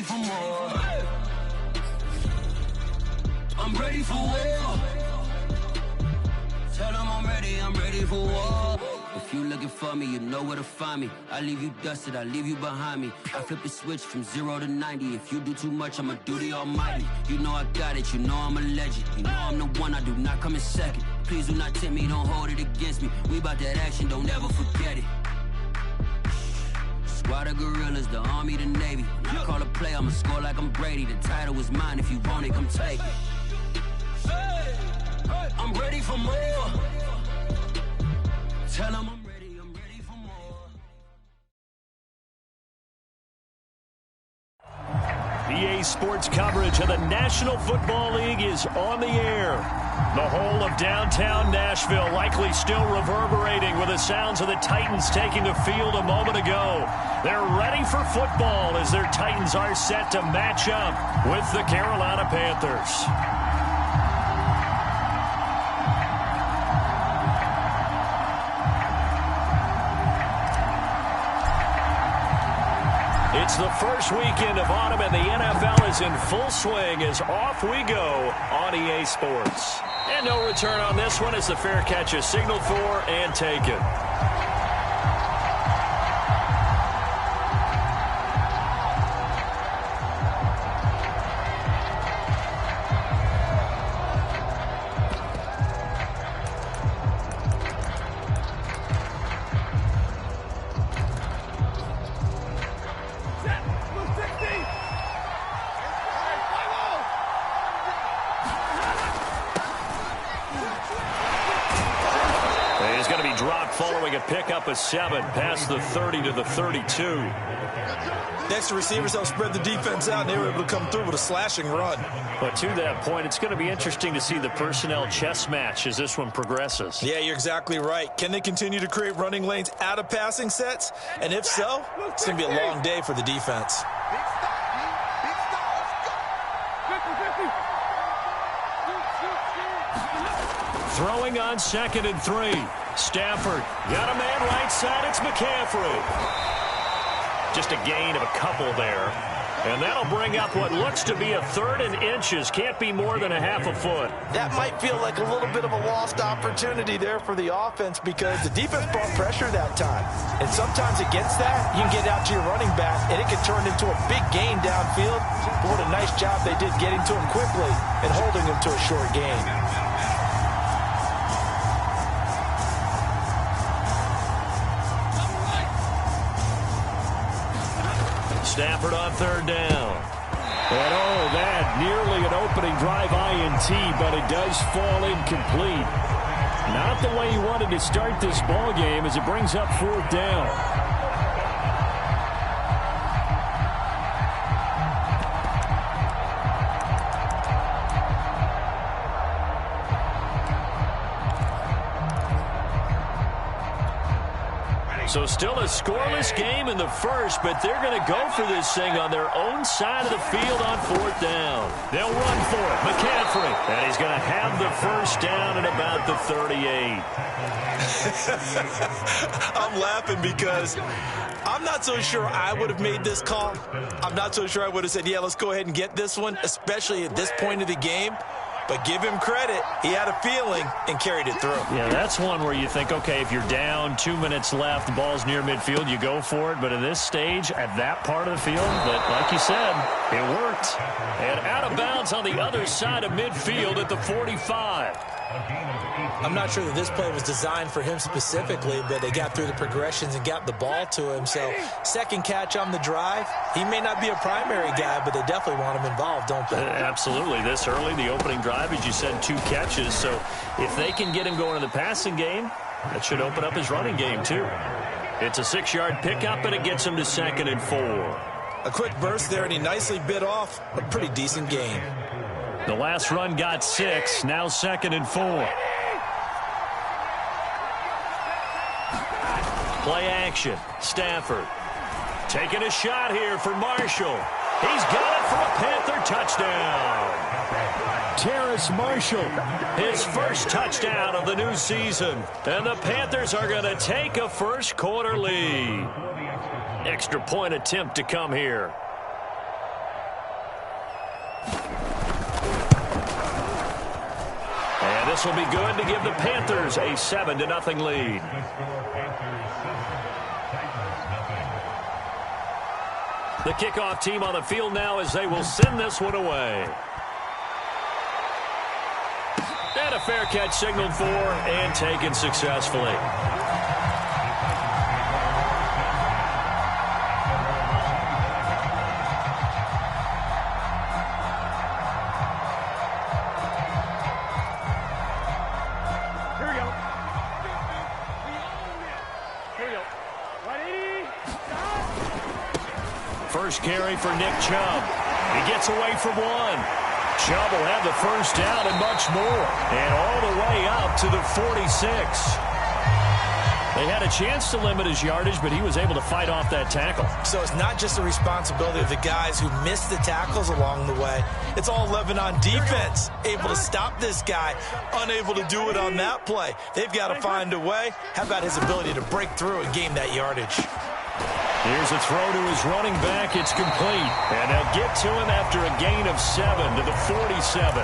for more. I'm ready for war. Tell them I'm ready for war. If you looking for me, you know where to find me. I leave you dusted, I leave you behind me. I flip the switch from 0 to 90. If you do too much, I'ma do the almighty. You know I got it, you know I'm a legend. You know I'm the one, I do not come in second. Please do not tempt me, don't hold it against me. We about that action, don't ever forget it. Squad of gorillas, the army, the navy. When I call a play, I'ma score like I'm Brady. The title is mine, if you want it, come take it. I'm ready for more. Tell them I'm ready for more. EA Sports coverage of the National Football League is on the air. The whole of downtown Nashville likely still reverberating with the sounds of the Titans taking the field a moment ago. They're ready for football as their Titans are set to match up with the Carolina Panthers. It's the first weekend of autumn, and the NFL is in full swing as off we go on EA Sports. And no return on this one as the fair catch is signaled for and taken. Pickup of 7 past the 30 to the 32. Next, the receivers help spread the defense out, and they were able to come through with a slashing run. But to that point, it's going to be interesting to see the personnel chess match as this one progresses. Yeah, you're exactly right. Can they continue to create running lanes out of passing sets? And if so, it's going to be a long day for the defense. Throwing on 2nd and 3. Stafford got a man right side. It's McCaffrey. Just a gain of a couple there. And that'll bring up what looks to be a 3rd and inches. Can't be more than a half a foot. That might feel like a little bit of a lost opportunity there for the offense because the defense brought pressure that time. And sometimes against that, you can get out to your running back, and it can turn into a big gain downfield. But what a nice job they did getting to him quickly and holding him to a short gain. Stafford on 3rd down. And that nearly an opening drive INT, but it does fall incomplete. Not the way he wanted to start this ball game as it brings up 4th down. So still a scoreless game in the first, but they're going to go for this thing on their own side of the field on 4th down. They'll run for it. McCaffrey. And he's going to have the first down at about the 38. I'm laughing because I'm not so sure I would have made this call. I'm not so sure I would have said, yeah, let's go ahead and get this one, especially at this point of the game. But give him credit. He had a feeling and carried it through. Yeah, that's one where you think, okay, if you're down, 2 minutes left, the ball's near midfield, you go for it. But at this stage, at that part of the field, but like you said, it worked. And out of bounds on the other side of midfield at the 45. I'm not sure that this play was designed for him specifically, but they got through the progressions and got the ball to him. So, second catch on the drive. He may not be a primary guy, but they definitely want him involved, don't they? Absolutely. This early, the opening drive, as you said, 2 catches. So, if they can get him going in the passing game, that should open up his running game, too. It's a 6-yard pickup, and it gets him to 2nd and 4. A quick burst there, and he nicely bit off a pretty decent gain. The last run got 6, now 2nd and 4. Play action. Stafford taking a shot here for Marshall. He's got it for a Panther touchdown. Terrace Marshall, his first touchdown of the new season. And the Panthers are going to take a first quarter lead. Extra point attempt to come here. this will be good to give the Panthers a 7-0 lead. The kickoff team on the field now as they will send this one away. And a fair catch signaled for and taken successfully. First carry for Nick Chubb. He gets away from one. Chubb will have the first down and much more. And all the way up to the 46. They had a chance to limit his yardage, but he was able to fight off that tackle. So it's not just the responsibility of the guys who missed the tackles along the way. It's all 11 on defense. Able to stop this guy, unable to do it on that play. They've got to find a way. How about his ability to break through and gain that yardage? Here's a throw to his running back. It's complete. And they'll get to him after a gain of 7 to the 47.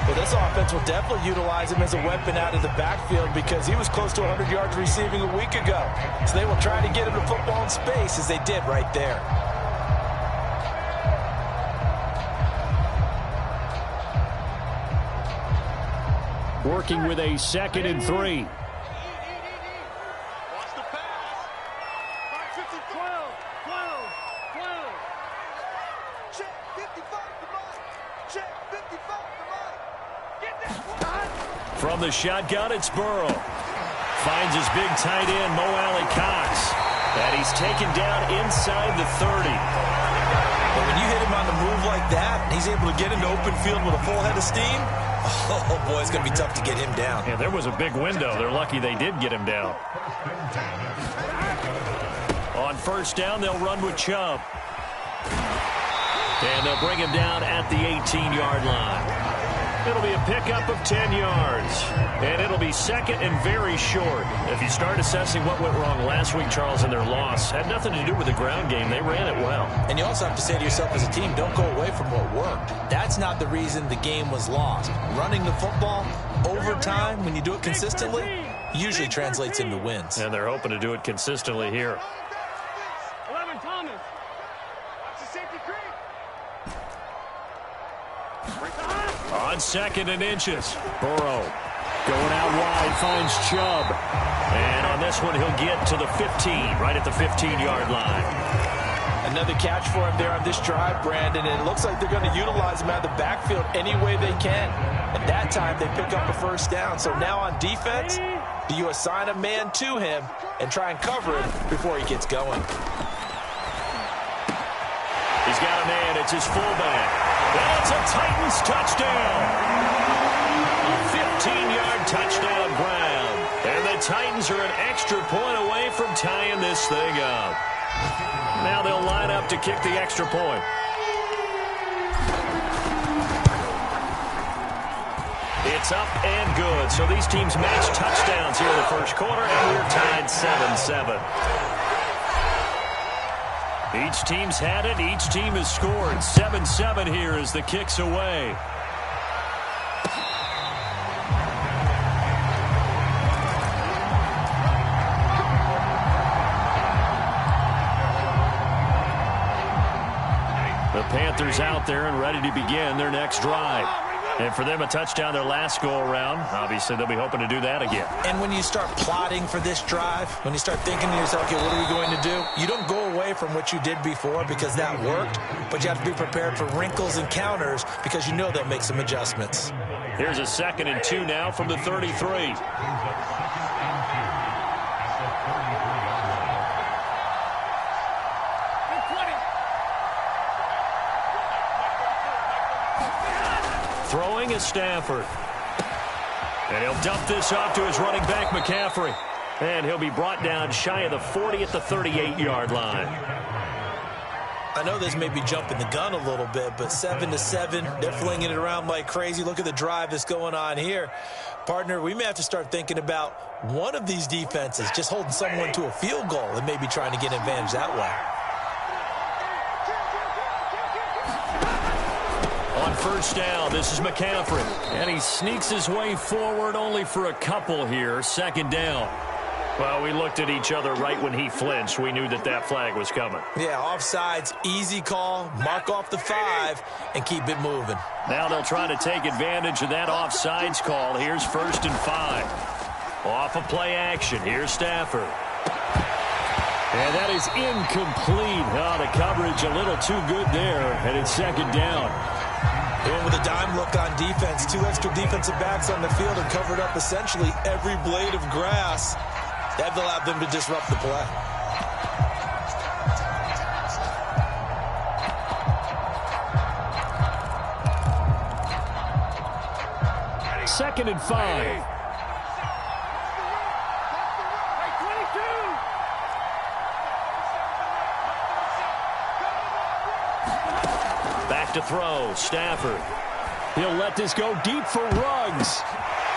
Well, this offense will definitely utilize him as a weapon out of the backfield because he was close to 100 yards receiving a week ago. So they will try to get him the football in space as they did right there. Working with a 2nd and 3. From the shotgun, it's Burrow. Finds his big tight end, Mo Alley-Cox. And he's taken down inside the 30. But when you hit him on the move like that, and he's able to get into open field with a full head of steam, oh boy, it's going to be tough to get him down. Yeah, there was a big window. They're lucky they did get him down. On first down, they'll run with Chubb. And they'll bring him down at the 18-yard line. It'll be a pickup of 10 yards. And it'll be 2nd and very short. If you start assessing what went wrong last week, Charles, in their loss, had nothing to do with the ground game. They ran it well. And you also have to say to yourself as a team, don't go away from what worked. That's not the reason the game was lost. Running the football over time, when you do it consistently, usually translates into wins. And they're hoping to do it consistently here. 11 Thomas. That's a safety creep. On 2nd and inches, Burrow going out wide, finds Chubb. And on this one, he'll get to the 15, right at the 15-yard line. Another catch for him there on this drive, Brandon, and it looks like they're going to utilize him out of the backfield any way they can. At that time, they pick up a first down. So now on defense, do you assign a man to him and try and cover him before he gets going? He's got a man. It's his fullback. That's a Titans touchdown. A 15-yard touchdown ground. And the Titans are an extra point away from tying this thing up. Now they'll line up to kick the extra point. It's up and good. So these teams match touchdowns here in the first quarter, and we're tied 7-7. Each team's had it. Each team has scored. 7-7 here as the kick's away. The Panthers out there and ready to begin their next drive. And for them, a touchdown their last go-around. Obviously, they'll be hoping to do that again. And when you start plotting for this drive, when you start thinking to yourself, okay, what are we going to do? You don't go away from what you did before because that worked, but you have to be prepared for wrinkles and counters because you know they'll make some adjustments. Here's a 2nd and 2 now from the 33. Throwing is Stafford. And he'll dump this off to his running back, McCaffrey. And he'll be brought down shy of the 40 at the 38-yard line. I know this may be jumping the gun a little bit, but 7-7, they're flinging it around like crazy. Look at the drive that's going on here. Partner, we may have to start thinking about one of these defenses just holding someone to a field goal and maybe trying to get advantage that way. On first down, this is McCaffrey. And he sneaks his way forward only for a couple here. Second down. Well, we looked at each other right when he flinched. We knew that that flag was coming. Yeah, offsides, easy call. Mark off the 5 and keep it moving. Now they'll try to take advantage of that offsides call. Here's 1st and 5. Off of play action. Here's Stafford. And that is incomplete. Oh, the coverage a little too good there. And it's second down. And with a dime look on defense, 2 extra defensive backs on the field and covered up essentially every blade of grass. That allowed them to disrupt the play. Second and 5. Back to throw, Stafford. He'll let this go deep for Ruggs.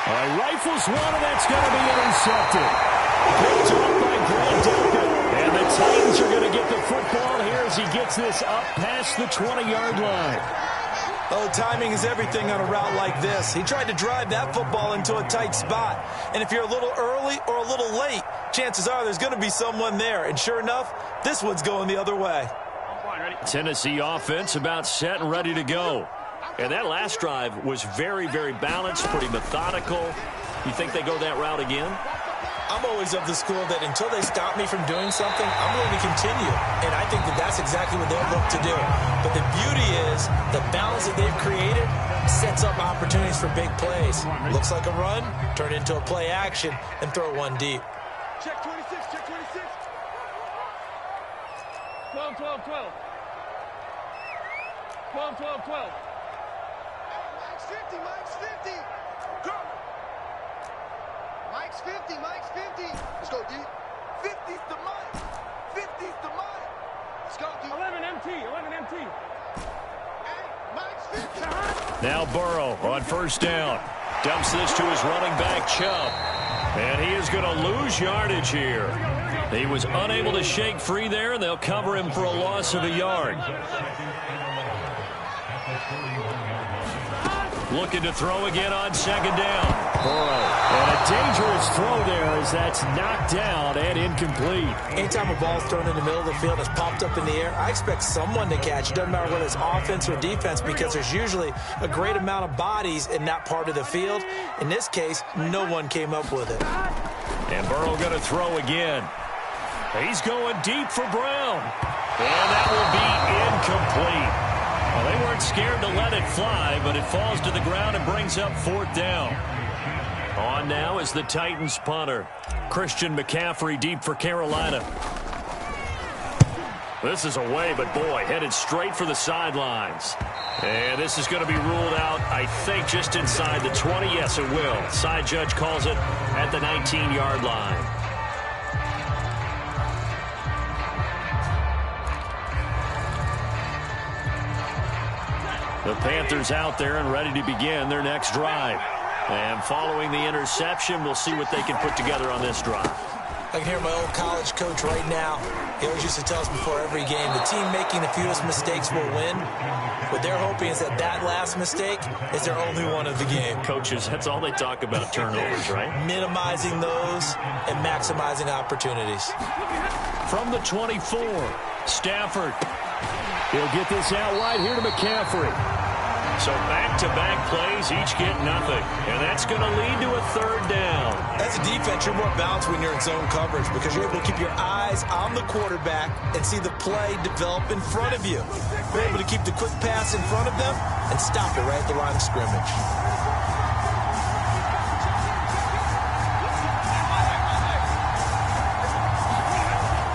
Rifles one, and that's going to be intercepted. Picked up by Grant Delpit. And the Titans are going to get the football here as he gets this up past the 20-yard line. Oh, timing is everything on a route like this. He tried to drive that football into a tight spot. And if you're a little early or a little late, chances are there's going to be someone there. And sure enough, this one's going the other way. Tennessee offense about set and ready to go. And that last drive was very, very balanced, pretty methodical. You think they go that route again? I'm always of the school that until they stop me from doing something, I'm going to continue. And I think that that's exactly what they'll look to do. But the beauty is the balance that they've created sets up opportunities for big plays. Looks like a run, turn it into a play action, and throw one deep. Check 26, check 26. 12, 12, 12. 12, 12, 12. Mike's 50, Mike's 50. Go. Mike's 50, Mike's 50. Let's go, D. 50's the Mike. 50's the Mike. Let's go, D. 11 MT, 11 MT. Hey, Mike's 50. Now Burrow on first down. Dumps this to his running back, Chubb. And he is going to lose yardage here. He was unable to shake free there, and they'll cover him for a loss of a yard. Looking to throw again on second down. Burrow. And a dangerous throw there as that's knocked down and incomplete. Anytime a ball's thrown in the middle of the field and it's popped up in the air, I expect someone to catch. It doesn't matter whether it's offense or defense because there's usually a great amount of bodies in that part of the field. In this case, no one came up with it. And Burrow going to throw again. He's going deep for Brown. And that will be incomplete. Well, they weren't scared to let it fly, but it falls to the ground and brings up 4th down. On now is the Titans punter. Christian McCaffrey deep for Carolina. This is away, but boy, headed straight for the sidelines. And this is going to be ruled out, I think, just inside the 20. Yes, it will. Side judge calls it at the 19-yard line. The Panthers out there and ready to begin their next drive. And following the interception, we'll see what they can put together on this drive. I can hear my old college coach right now. He always used to tell us before every game, the team making the fewest mistakes will win. What they're hoping is that that last mistake is their only one of the game. Coaches, that's all they talk about, turnovers, right? Minimizing those and maximizing opportunities. From the 24, Stafford. He'll get this out wide here to McCaffrey. So back-to-back plays, each get nothing. And that's going to lead to a 3rd down. As a defense, you're more balanced when you're in zone coverage because you're able to keep your eyes on the quarterback and see the play develop in front of you. You're able to keep the quick pass in front of them and stop it right at the line of scrimmage.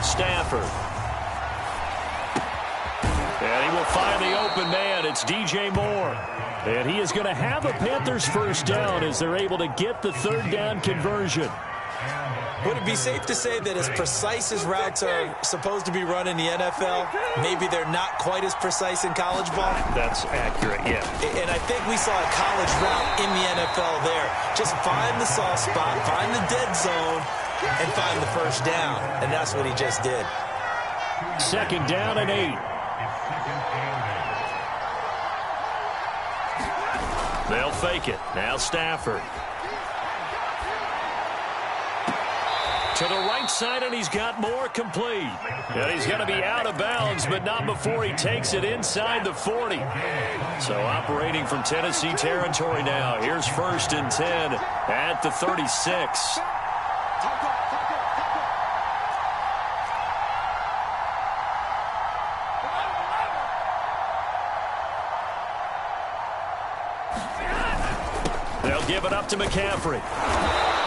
Stafford. And he will find the open man. It's DJ Moore. And he is going to have a Panthers first down as they're able to get the 3rd down conversion. Would it be safe to say that as precise as routes are supposed to be run in the NFL, maybe they're not quite as precise in college ball? That's accurate, yeah. And I think we saw a college route in the NFL there. Just find the soft spot, find the dead zone, and find the first down. And that's what he just did. 2nd down and 8. They'll fake it. Now Stafford. To the right side, and he's got more complete. And he's going to be out of bounds, but not before he takes it inside the 40. So operating from Tennessee territory now. Here's 1st and 10 at the 36. They'll give it up to McCaffrey.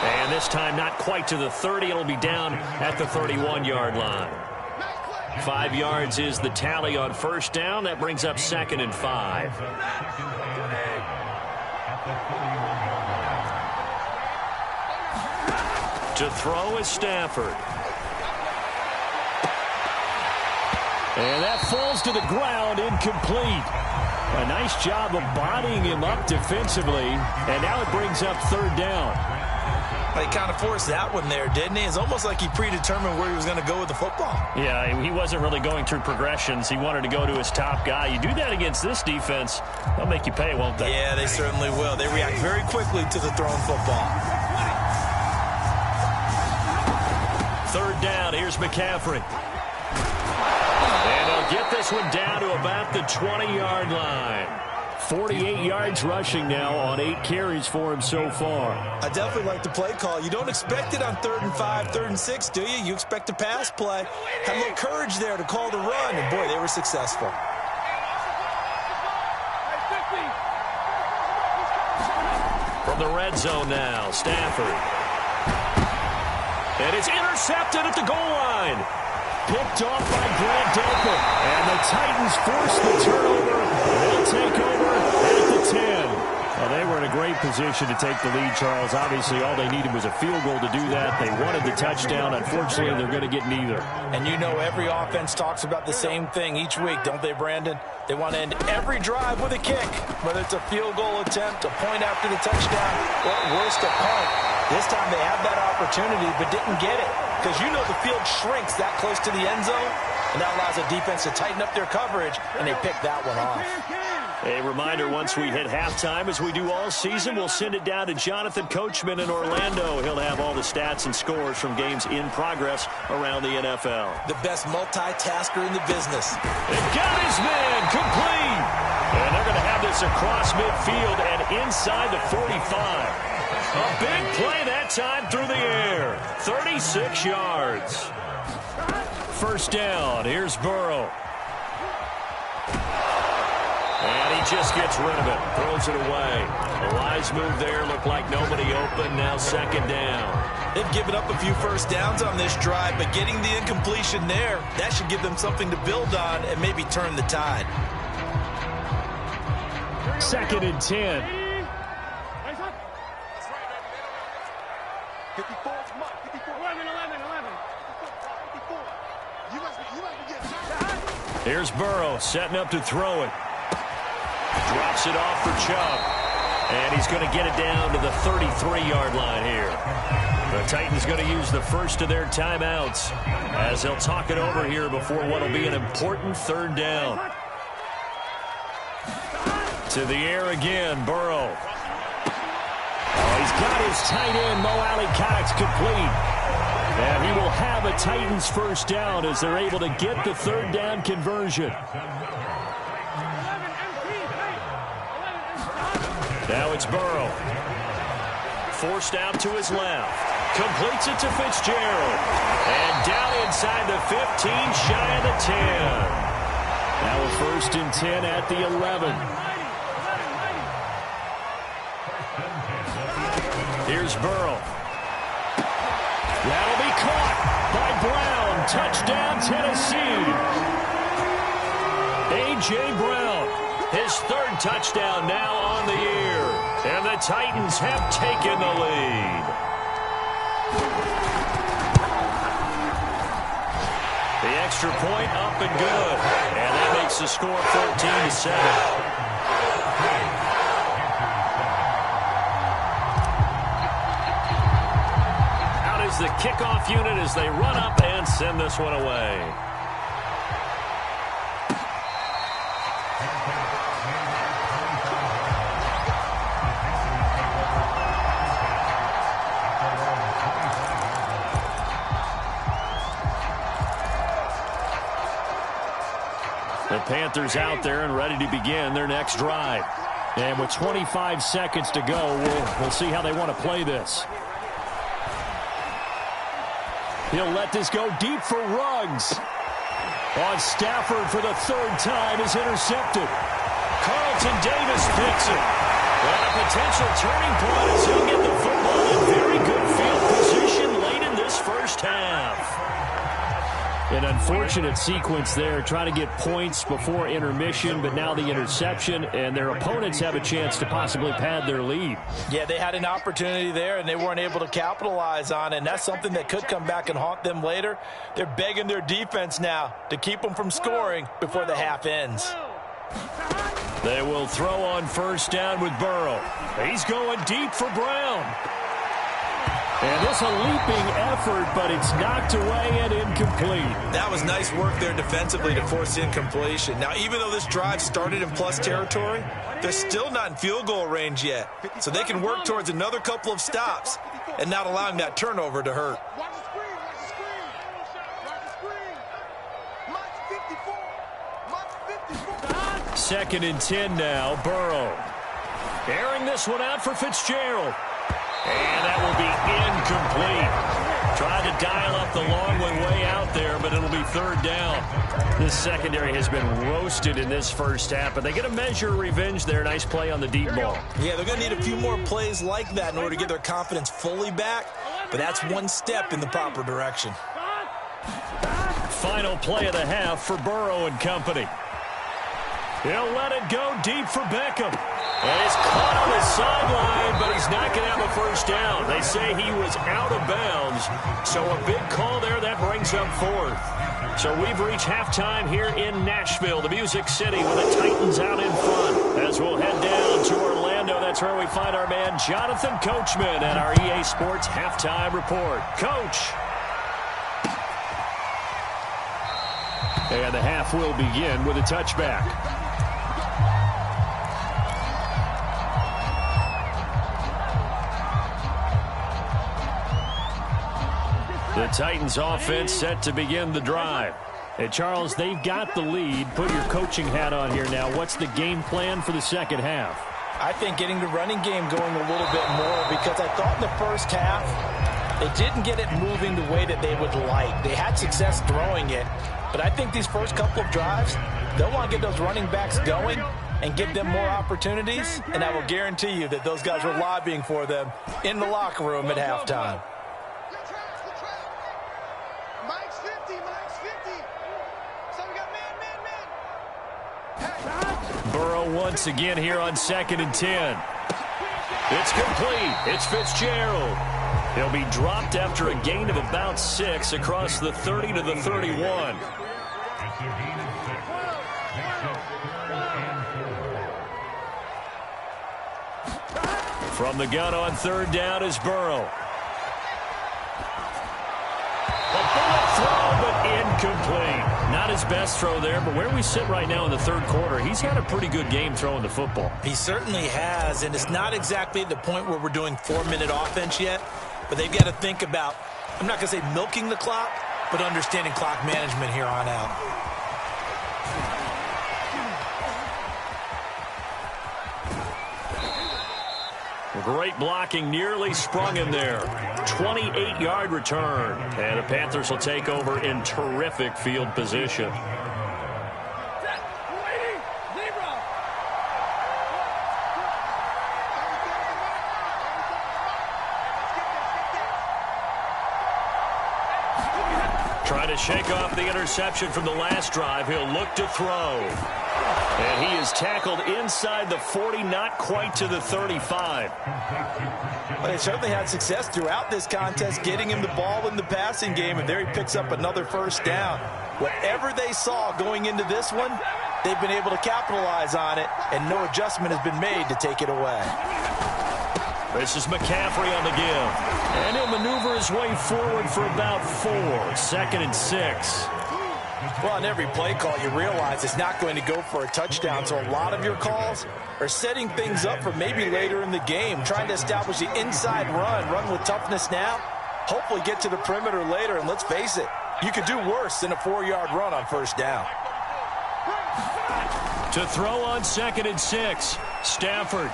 And this time not quite to the 30. It'll be down at the 31-yard line. 5 yards is the tally on 1st down. That brings up 2nd and 5. To throw is Stafford. And that falls to the ground, incomplete. A nice job of bodying him up defensively. And now it brings up 3rd down. He kind of forced that one there, didn't he? It's almost like he predetermined where he was going to go with the football. Yeah, he wasn't really going through progressions. He wanted to go to his top guy. You do that against this defense, they'll make you pay, won't they? Yeah, they certainly will. They react very quickly to the thrown football. 3rd down, here's McCaffrey. And they'll get this one down to about the 20-yard line. 48 yards rushing now on 8 carries for him so far. I definitely like the play call. You don't expect it on 3rd and 5, 3rd and 6, do you? You expect a pass play. Had a little courage there to call the run, and boy, they were successful. From the red zone now, Stafford. And it's intercepted at the goal line. Picked off by Grant Delpit. And the Titans force the turnover. They'll take over at the 10. Well, they were in a great position to take the lead, Charles. Obviously, all they needed was a field goal to do that. They wanted the touchdown. Unfortunately, they're going to get neither. And you know every offense talks about the same thing each week, don't they, Brandon? They want to end every drive with a kick, whether it's a field goal attempt, a point after the touchdown, or at worst, a punt. This time they had that opportunity but didn't get it because you know the field shrinks that close to the end zone, and that allows the defense to tighten up their coverage, and they pick that one off. A reminder, once we hit halftime, as we do all season, we'll send it down to Jonathan Coachman in Orlando. He'll have all the stats and scores from games in progress around the NFL. The best multitasker in the business. It got his man complete. And they're going to have this across midfield and inside the 45. A big play that time through the air. 36 yards. 1st down. Here's Burrow. And he just gets rid of it. Throws it away. A wise move there. Looked like nobody open. Now 2nd down. They've given up a few 1st downs on this drive, but getting the incompletion there, that should give them something to build on and maybe turn the tide. 2nd and 10. 54, 11. You must be getting shot. Here's Burrow setting up to throw it. Drops it off for Chubb. And he's going to get it down to the 33-yard line here. The Titans going to use the first of their timeouts as they'll talk it over here before what will be an important 3rd down. To the air again, Burrow. Oh, he's got his tight end, Mo Alley-Cox, complete. And he will have a Titans 1st down as they're able to get the 3rd down conversion. Now it's Burrow. Forced out to his left. Completes it to Fitzgerald. And down inside the 15, shy of the 10. Now a 1st and 10 at the 11. Here's Burrow. That'll be caught by Brown. Touchdown, Tennessee. A.J. Brown, his 3rd touchdown now on the year. And the Titans have taken the lead. The extra point up and good. And that makes the score 14-7. The kickoff unit as they run up and send this one away. Panthers out there and ready to begin their next drive. And with 25 seconds to go, we'll see how they want to play this. He'll let this go deep for Ruggs. On Stafford for the third time is intercepted. Carlton Davis picks it. And a potential turning point as he'll get the football in very good field position late in this first half. An unfortunate sequence there, trying to get points before intermission, but now the interception, and their opponents have a chance to possibly pad their lead. Yeah, they had an opportunity there, and they weren't able to capitalize on it, and that's something that could come back and haunt them later. They're begging their defense now to keep them from scoring before the half ends. They will throw on first down with Burrow. He's going deep for Brown. And this a leaping effort, but it's knocked away and incomplete. That was nice work there defensively to force incompletion. Now, even though this drive started in plus territory, they're still not in field goal range yet. So they can work towards another couple of stops and not allowing that turnover to hurt. Watch the screen, watch the screen. Watch the screen. Mike 54. Mike 54. Second and 10 now, Burrow. Airing this one out for Fitzgerald. And that will be incomplete. Tried to dial up the long one way out there, but it'll be third down. This secondary has been roasted in this first half, but they get a measure of revenge there. Nice play on the deep ball. Yeah, they're going to need a few more plays like that in order to get their confidence fully back, but that's one step in the proper direction. Final play of the half for Burrow and company. He'll let it go deep for Beckham. And it's caught on his sideline, but he's not going to have a first down. They say he was out of bounds. So a big call there, that brings up fourth. So we've reached halftime here in Nashville, the Music City, with the Titans out in front. As we'll head down to Orlando, that's where we find our man Jonathan Coachman at our EA Sports Halftime Report. Coach. And the half will begin with a touchback. The Titans offense set to begin the drive. And Charles, they've got the lead. Put your coaching hat on here now. What's the game plan for the second half? I think getting the running game going a little bit more, because I thought in the first half they didn't get it moving the way that they would like. They had success throwing it, but I think these first couple of drives, they'll want to get those running backs going and give them more opportunities, and I will guarantee you that those guys were lobbying for them in the locker room at halftime. Mike's 50, Mike's 50. So we got man. Burrow once again here on 2nd and 10. It's complete. It's Fitzgerald. He'll be dropped after a gain of about 6 across the 30 to the 31. From the gun on third down is Burrow. A bullet throw, but incomplete. Not his best throw there, but where we sit right now in the third quarter, he's had a pretty good game throwing the football. He certainly has, and it's not exactly the point where we're doing 4-minute offense yet, but they've got to think about, I'm not going to say milking the clock, but understanding clock management here on out. Great blocking, nearly sprung him there. 28-yard return. And the Panthers will take over in terrific field position. Trying to shake off the interception from the last drive. He'll look to throw. And he is tackled inside the 40, not quite to the 35. Well, they certainly had success throughout this contest, getting him the ball in the passing game, and there he picks up another first down. Whatever they saw going into this one, they've been able to capitalize on it, and no adjustment has been made to take it away. This is McCaffrey on the give. And he'll maneuver his way forward for about 4. 2nd and 6. Well, on every play call, you realize it's not going to go for a touchdown, so a lot of your calls are setting things up for maybe later in the game, trying to establish the inside run with toughness now, hopefully get to the perimeter later, and let's face it, you could do worse than a 4-yard run on first down. To throw on 2nd and 6. Stafford.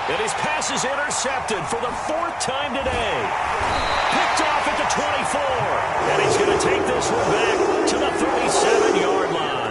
And his pass is intercepted for the 4th time today. Picked off at the 24. And he's going to take this one back to the 37-yard line.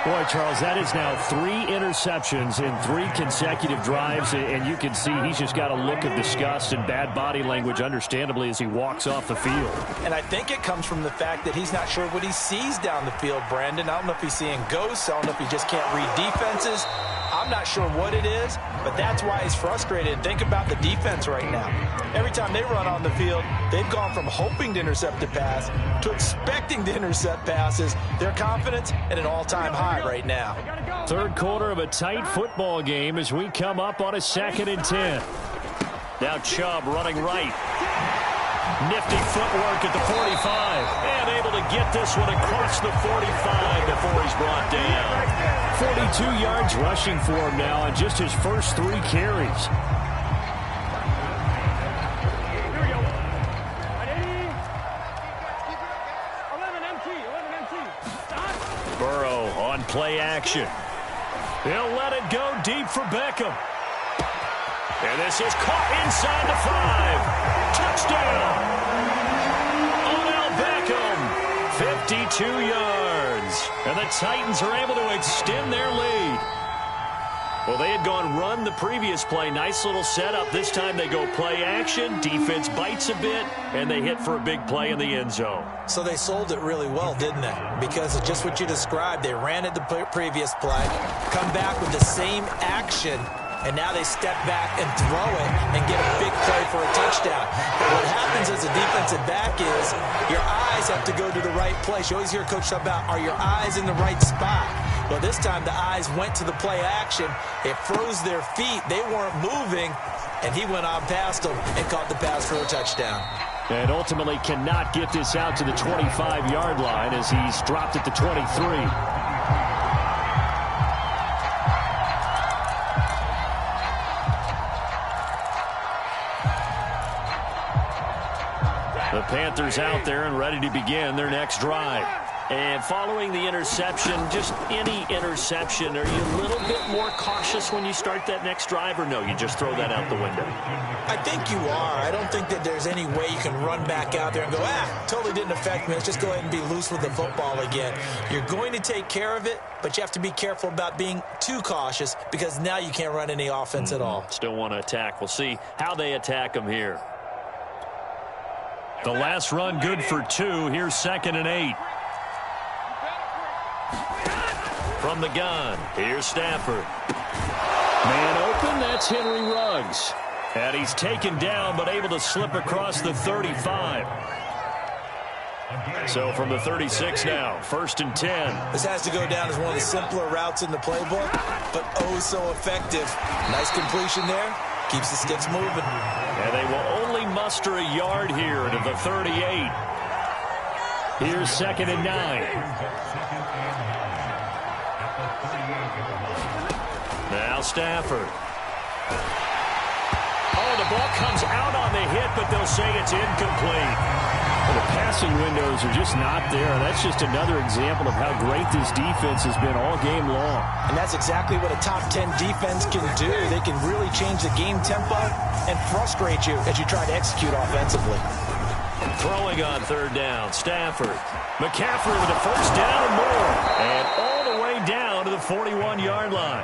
Boy, Charles, that is now 3 interceptions in 3 consecutive drives, and you can see he's just got a look of disgust and bad body language, understandably, as he walks off the field. And I think it comes from the fact that he's not sure what he sees down the field, Brandon. I don't know if he's seeing ghosts. I don't know if he just can't read defenses. I'm not sure what it is, but that's why he's frustrated. Think about the defense right now. Every time they run on the field, they've gone from hoping to intercept a pass to expecting to intercept passes. Their confidence at an all-time high right now. 3rd quarter of a tight football game as we come up on a 2nd and 10. Now Chubb running right. Nifty footwork at the 45. And able to get this one across the 45 before he's brought down. 42 yards rushing for him now on just his first 3 carries. Here we go. 11 MT. Stop. Burrow on play action. He'll let it go deep for Beckham. And this is caught inside the 5. Touchdown. Odell Beckham. 52 yards. And the Titans are able to extend their lead. Well, they had gone run the previous play. Nice little setup. This time they go play action. Defense bites a bit, and they hit for a big play in the end zone. So they sold it really well, didn't they? Because of just what you described. They ran it the previous play, come back with the same action, and now they step back and throw it and get a big play for a touchdown. But what happens as a defensive back is your eyes have to go to the right place. You always hear Coach talk about, are your eyes in the right spot? Well, this time the eyes went to the play action. It froze their feet. They weren't moving, and he went on past them and caught the pass for a touchdown. And ultimately cannot get this out to the 25-yard line as he's dropped at the 23. The Panthers out there and ready to begin their next drive. And following the interception, just any interception, are you a little bit more cautious when you start that next drive, or no, you just throw that out the window? I think you are. I don't think that there's any way you can run back out there and go, totally didn't affect me. Let's just go ahead and be loose with the football again. You're going to take care of it, but you have to be careful about being too cautious because now you can't run any offense at all. Still want to attack. We'll see how they attack them here. The last run good for 2. Here's 2nd and 8. From the gun, here's Stafford. Man open, that's Henry Ruggs. And he's taken down, but able to slip across the 35. So from the 36 now, 1st and 10. This has to go down as one of the simpler routes in the playbook, but oh so effective. Nice completion there. Keeps the sticks moving. And they will only muster a yard here to the 38. Here's 2nd and 9. Now Stafford. Oh, the ball comes out on the hit, but they'll say it's incomplete. Well, the passing windows are just not there. That's just another example of how great this defense has been all game long. And that's exactly what a top 10 defense can do. They can really change the game tempo and frustrate you as you try to execute offensively. Throwing on 3rd down, Stafford. McCaffrey with a 1st down and more. And all the way down to the 41-yard line.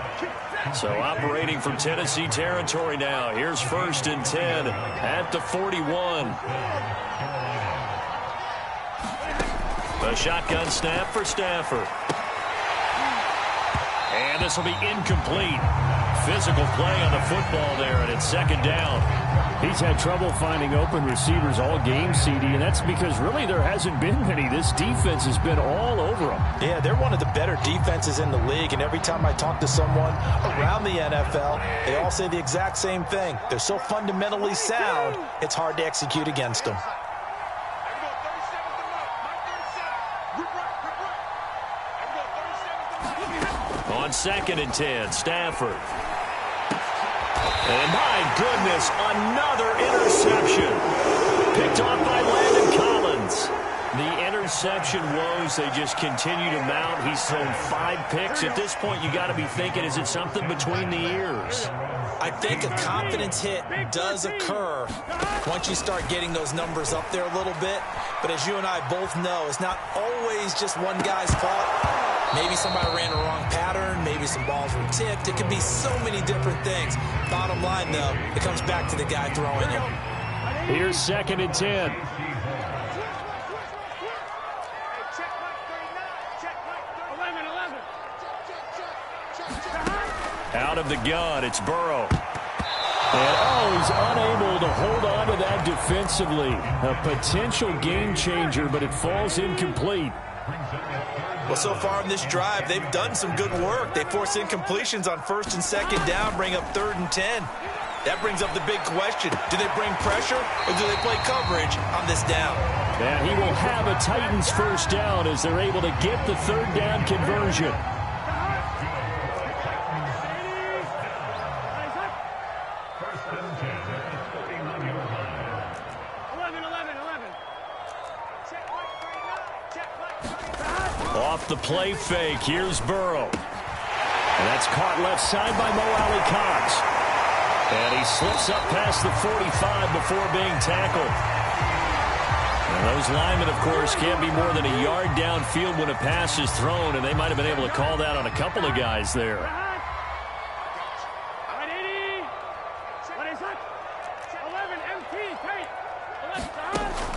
So operating from Tennessee territory now. Here's 1st and 10 at the 41. A shotgun snap for Stafford. And this will be incomplete. Physical play on the football there, and it's 2nd down. He's had trouble finding open receivers all game, CD, and that's because really there hasn't been many. This defense has been all over them. Yeah, they're one of the better defenses in the league, and every time I talk to someone around the NFL, they all say the exact same thing. They're so fundamentally sound, it's hard to execute against them. On 2nd and 10, Stafford. And my goodness, another interception. Picked off by Landon Collins. The interception woes, they just continue to mount. He's thrown 5 picks. At this point, you got to be thinking, is it something between the ears? I think a confidence hit does occur once you start getting those numbers up there a little bit. But as you and I both know, it's not always just one guy's fault. Maybe somebody ran a wrong pattern. Maybe some balls were tipped. It could be so many different things. Bottom line, though, it comes back to the guy throwing it. Here's 2nd and 10. Out of the gun, it's Burrow. And, he's unable to hold on to that defensively. A potential game changer, but it falls incomplete. Well, so far in this drive, they've done some good work. They force incompletions on 1st and 2nd down, bring up 3rd and 10. That brings up the big question. Do they bring pressure or do they play coverage on this down? And he will have a Titans 1st down as they're able to get the 3rd down conversion. Off the play fake, here's Burrow. And that's caught left side by Mo Alley-Cox. And he slips up past the 45 before being tackled. And those linemen, of course, can't be more than a yard downfield when a pass is thrown, and they might have been able to call that on a couple of guys there.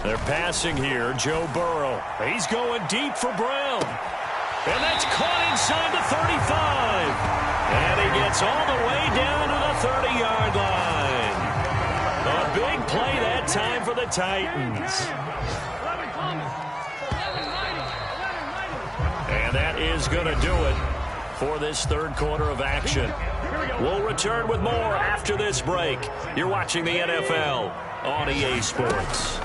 They're passing here, Joe Burrow. He's going deep for Brown. And that's caught inside the 35. And he gets all the way down to the 30-yard line. A big play that time for the Titans. And that is going to do it for this 3rd quarter of action. We'll return with more after this break. You're watching the NFL on EA Sports.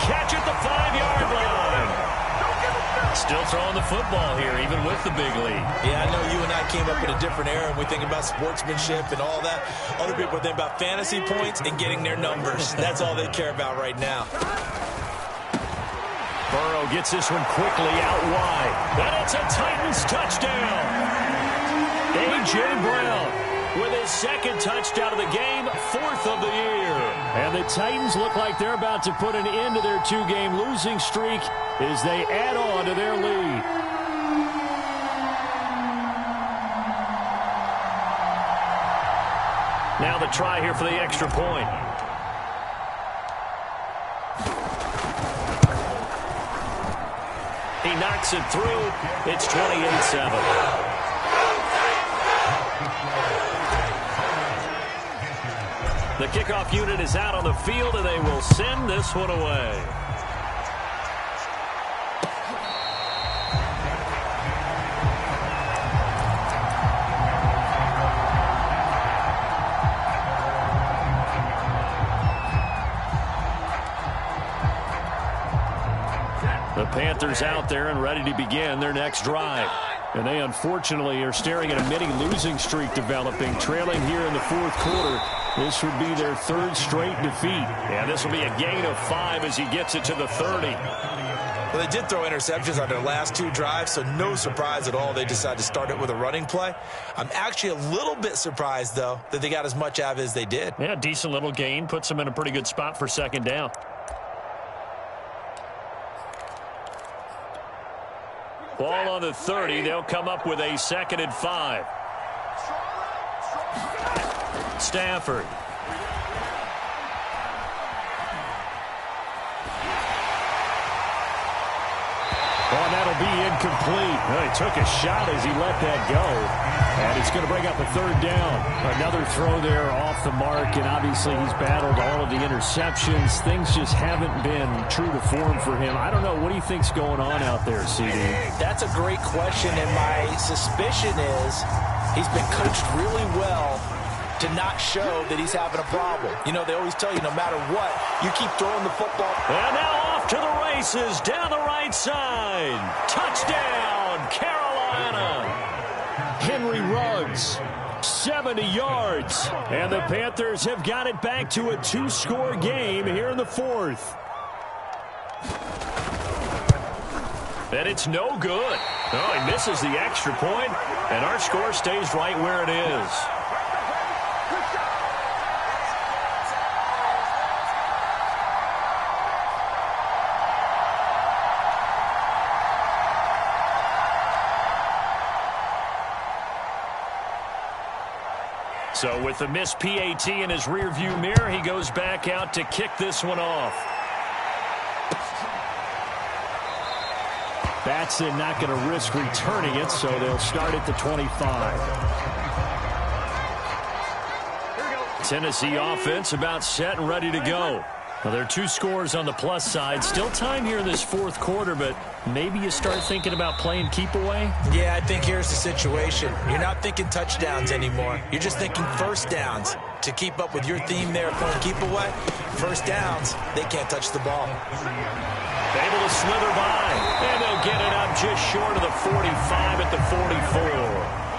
Catch at the 5-yard line. Still throwing the football here, even with the big lead. Yeah, I know you and I came up in a different era, and we think about sportsmanship and all that. Other people think about fantasy points and getting their numbers. That's all they care about right now. Burrow gets this one quickly out wide. And it's a Titans touchdown. A.J. Brown with his 2nd touchdown of the game, 4th of the year. And the Titans look like they're about to put an end to their 2-game losing streak as they add on to their lead. Now the try here for the extra point. He knocks it through. It's 28-7. The kickoff unit is out on the field, and they will send this one away. The Panthers out there and ready to begin their next drive. And they unfortunately are staring at a mini losing streak developing, trailing here in the 4th quarter. This would be their 3rd straight defeat. And this will be a gain of 5 as he gets it to the 30. Well, they did throw interceptions on their last 2 drives, so no surprise at all they decided to start it with a running play. I'm actually a little bit surprised, though, that they got as much out of it as they did. Yeah, decent little gain. Puts them in a pretty good spot for 2nd down. Ball on the 30. They'll come up with a 2nd and 5. Stafford. Oh, and that'll be incomplete. Well, he took a shot as he let that go. And it's going to bring up a 3rd down. Another throw there off the mark, and obviously he's battled all of the interceptions. Things just haven't been true to form for him. I don't know. What do you think's going on out there, CD? That's a great question, and my suspicion is he's been coached really well to not show that he's having a problem. You know, they always tell you no matter what, you keep throwing the football. And now off to the races down the right side. Touchdown, Carolina. Henry Ruggs 70 yards. And the Panthers have got it back to a 2-score game here in the fourth. And it's no good. Oh, he misses the extra point, and our score stays right where it is. So with the missed PAT in his rearview mirror, he goes back out to kick this one off. Batson not going to risk returning it, so they'll start at the 25. Tennessee offense about set and ready to go. Well, there are 2 scores on the plus side. Still time here in this fourth quarter, but maybe you start thinking about playing keep away? Yeah, I think here's the situation. You're not thinking touchdowns anymore. You're just thinking first downs. To keep up with your theme there, playing keep away, first downs, they can't touch the ball. Able to slither by, and they'll get it up just short of the 45 at the 44.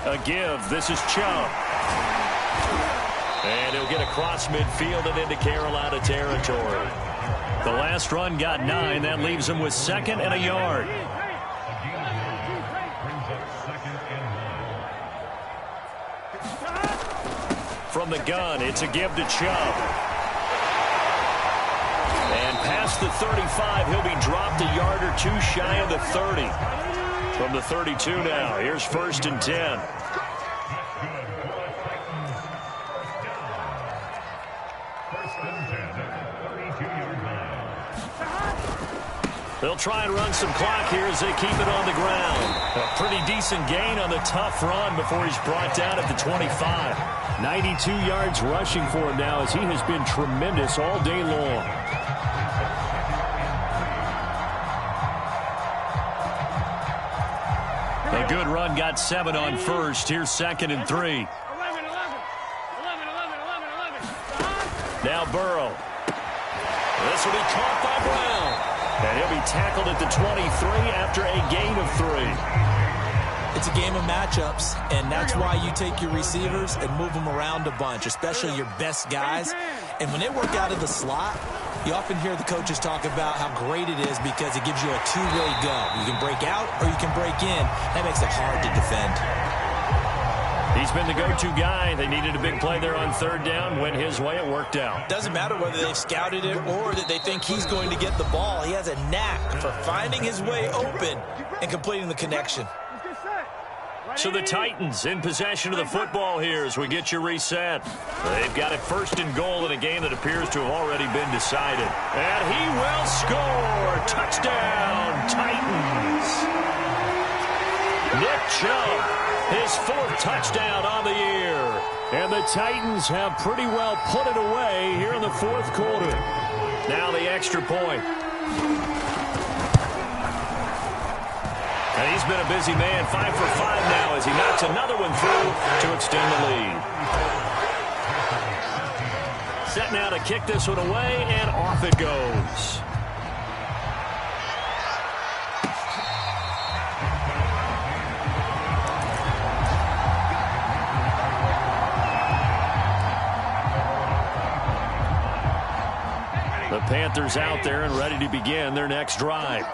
A give. This is Chubb. And he'll get across midfield and into Carolina territory. The last run got 9. That leaves him with 2nd and a yard. From the gun, it's a give to Chubb. And past the 35, he'll be dropped a yard or 2 shy of the 30. From the 32 now, here's 1st and 10. They'll try and run some clock here as they keep it on the ground. A pretty decent gain on the tough run before he's brought down at the 25. 92 yards rushing for him now as he has been tremendous all day long. A good run got 7 on first. Here's 2nd and 3. 11. Now Burrow. This will be caught by Brown. And he'll be tackled at the 23 after a gain of 3. It's a game of matchups, and that's why you take your receivers and move them around a bunch, especially your best guys. And when they work out of the slot, you often hear the coaches talk about how great it is because it gives you a two-way go. You can break out or you can break in. That makes it hard to defend. He's been the go-to guy. They needed a big play there on 3rd down. Went his way. It worked out. Doesn't matter whether they've scouted it or that they think he's going to get the ball. He has a knack for finding his way open and completing the connection. So the Titans in possession of the football here as we get you reset. They've got it 1st and goal in a game that appears to have already been decided. And he will score. Touchdown, Titans. Nick Chubb. His 4th touchdown on the year. And the Titans have pretty well put it away here in the 4th quarter. Now the extra point. And he's been a busy man, 5 for 5 now as he knocks another one through to extend the lead. Set now to kick this one away, and off it goes. The Panthers out there and ready to begin their next drive.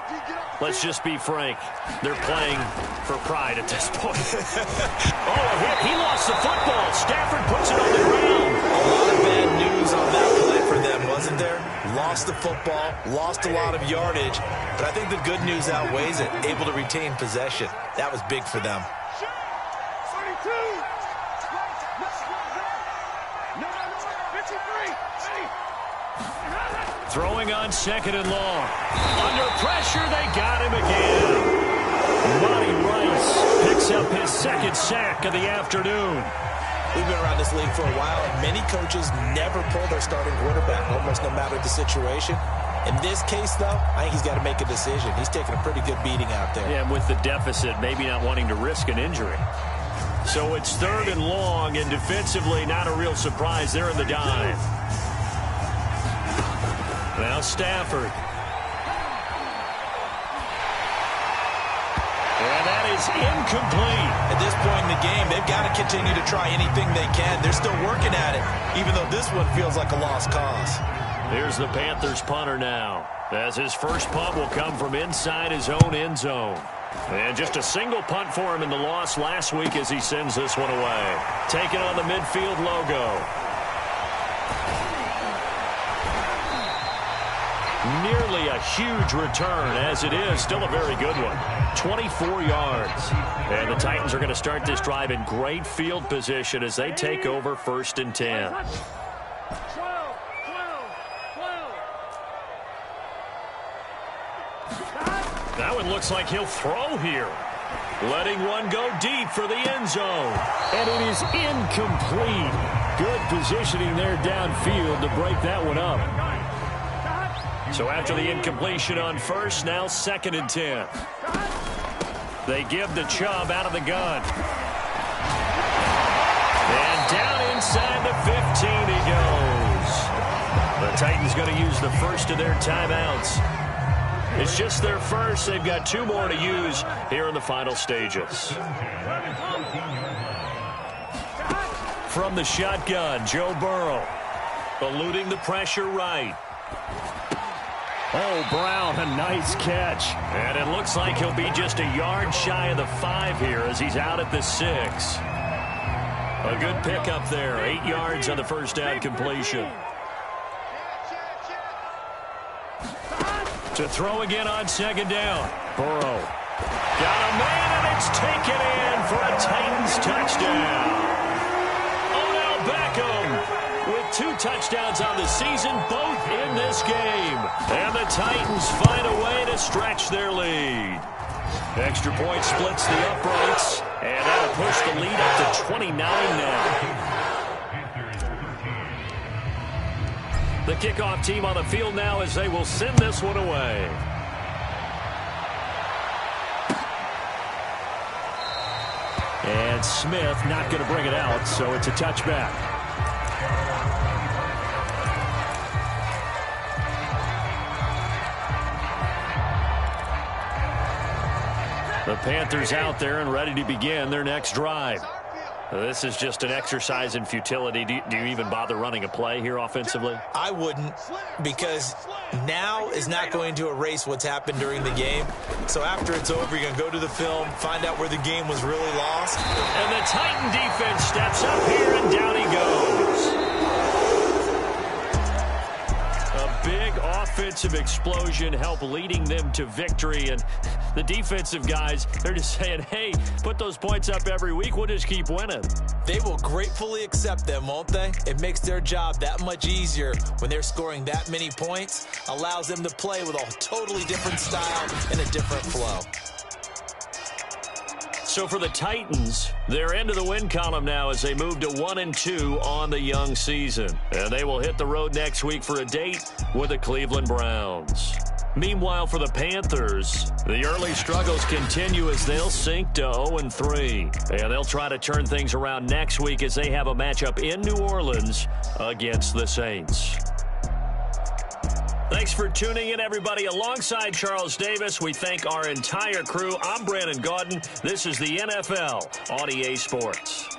Let's just be frank. They're playing for pride at this point. Oh, a hit. He lost the football. Stafford puts it on the ground. A lot of bad news on that play for them, wasn't there? Lost the football, lost a lot of yardage, but I think the good news outweighs it. Able to retain possession. That was big for them. Throwing on 2nd and long. Under pressure, they got him again. Monty Rice picks up his 2nd sack of the afternoon. We've been around this league for a while, and many coaches never pull their starting quarterback, almost no matter the situation. In this case, though, I think he's got to make a decision. He's taking a pretty good beating out there. Yeah, with the deficit, maybe not wanting to risk an injury. So it's 3rd and long, and defensively, not a real surprise. They're in the dive. Now Stafford. And that is incomplete. At this point in the game, they've got to continue to try anything they can. They're still working at it, even though this one feels like a lost cause. Here's the Panthers punter now, as his first punt will come from inside his own end zone. And just a single punt for him in the loss last week as he sends this one away. Taking on the midfield logo. Nearly a huge return, as it is still a very good one. 24 yards. And the Titans are going to start this drive in great field position as they take over 1st and 10. That one looks like he'll throw here. Letting one go deep for the end zone. And it is incomplete. Good positioning there downfield to break that one up. So after the incompletion on first, now 2nd and 10. They give the Chubb out of the gun. And down inside the 15 he goes. The Titans going to use the first of their timeouts. It's just their first. They've got 2 more to use here in the final stages. From the shotgun, Joe Burrow. Eluding the pressure right. Oh, Brown, a nice catch. And it looks like he'll be just a yard shy of the 5 here as he's out at the 6. A good pickup there. 8 yards on the first down completion. To throw again on 2nd down. Burrow. Got a man, and it's taken in for a Titans touchdown. Odell Beckham with 2 touchdowns on the season, both in this game. And the Titans find a way to stretch their lead. Extra point splits the uprights, and that'll push the lead up to 29 now. The kickoff team on the field now as they will send this one away. And Smith not going to bring it out, so it's a touchback. The Panthers out there and ready to begin their next drive. This is just an exercise in futility. Do you even bother running a play here offensively? I wouldn't, because now is not going to erase what's happened during the game. So after it's over, you're going to go to the film, find out where the game was really lost. And the Titan defense steps up here, and down he goes. A big offensive explosion helped leading them to victory, and the defensive guys, they're just saying, hey, put those points up every week, we'll just keep winning. They will gratefully accept them, won't they? It makes their job that much easier when they're scoring that many points, allows them to play with a totally different style and a different flow. So for the Titans, they're into the win column now as they move to 1-2 on the young season. And they will hit the road next week for a date with the Cleveland Browns. Meanwhile, for the Panthers, the early struggles continue as they'll sink to 0-3. And they'll try to turn things around next week as they have a matchup in New Orleans against the Saints. Thanks for tuning in, everybody. Alongside Charles Davis, we thank our entire crew. I'm Brandon Gaudin. This is the NFL on EA Sports.